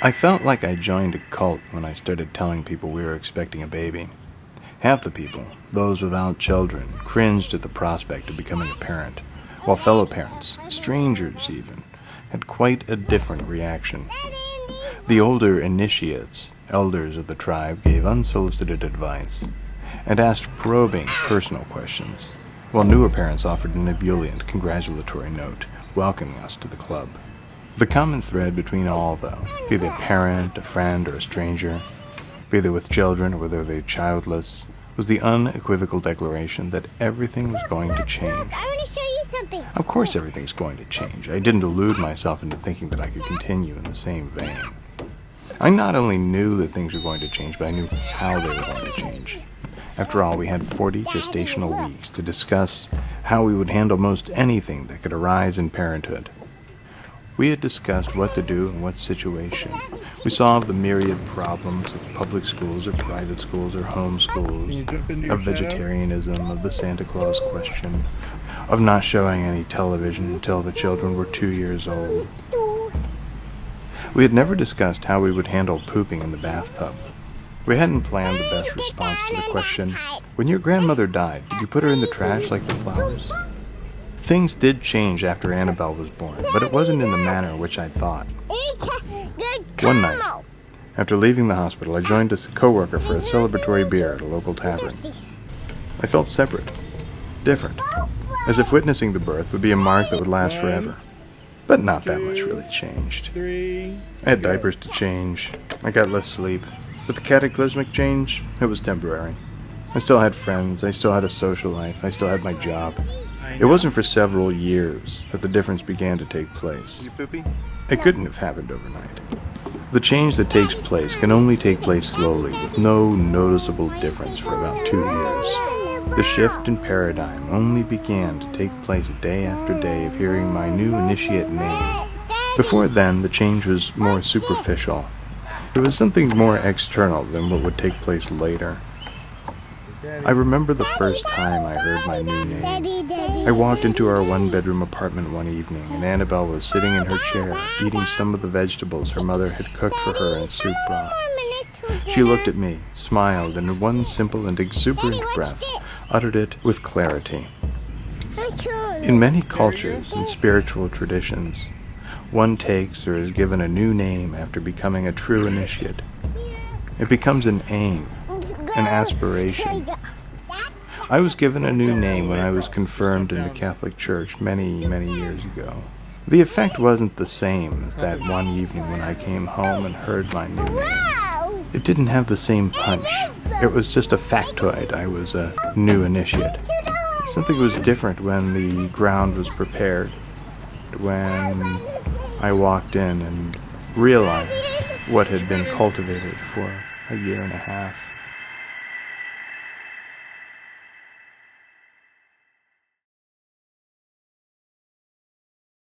I felt like I joined a cult when I started telling people we were expecting a baby. Half the people, those without children, cringed at the prospect of becoming a parent, while fellow parents, strangers even, had quite a different reaction. The older initiates, elders of the tribe, gave unsolicited advice and asked probing personal questions, while newer parents offered an ebullient congratulatory note, welcoming us to the club. The common thread between all, though, be they a parent, a friend, or a stranger, be they with children or whether they childless, was the unequivocal declaration that everything was going to change. Look, I want to show you something. Of course everything's going to change. I didn't delude myself into thinking that I could continue in the same vein. I not only knew that things were going to change, but I knew how they were going to change. After all, we had 40 gestational weeks to discuss how we would handle most anything that could arise in parenthood. We had discussed what to do in what situation. We solved the myriad problems of public schools or private schools or home schools, of vegetarianism, of the Santa Claus question, of not showing any television until the children were 2 years old. We had never discussed how we would handle pooping in the bathtub. We hadn't planned the best response to the question, when your grandmother died, did you put her in the trash like the flowers? Things did change after Annabelle was born, but it wasn't in the manner in which I thought. One night, after leaving the hospital, I joined a co-worker for a celebratory beer at a local tavern. I felt separate, different, as if witnessing the birth would be a mark that would last forever. But not that much really changed. I had diapers to change, I got less sleep, but the cataclysmic change, it was temporary. I still had friends, I still had a social life, I still had my job. It wasn't for several years that the difference began to take place. It couldn't have happened overnight. The change that takes place can only take place slowly, with no noticeable difference for about 2 years. The shift in paradigm only began to take place day after day of hearing my new initiate name. Before then, the change was more superficial. It was something more external than what would take place later. I remember the first time I heard my new name. I walked into our one-bedroom apartment one evening, and Annabelle was sitting in her chair, eating some of the vegetables her mother had cooked for her in soup broth. She looked at me, smiled, and in one simple and exuberant breath, uttered it with clarity. In many cultures and spiritual traditions, one takes or is given a new name after becoming a true initiate. It becomes an aim, an aspiration. I was given a new name when I was confirmed in the Catholic Church many, many years ago. The effect wasn't the same as that one evening when I came home and heard my new name. It didn't have the same punch. It was just a factoid. I was a new initiate. Something was different when the ground was prepared, when I walked in and realized what had been cultivated for a year and a half.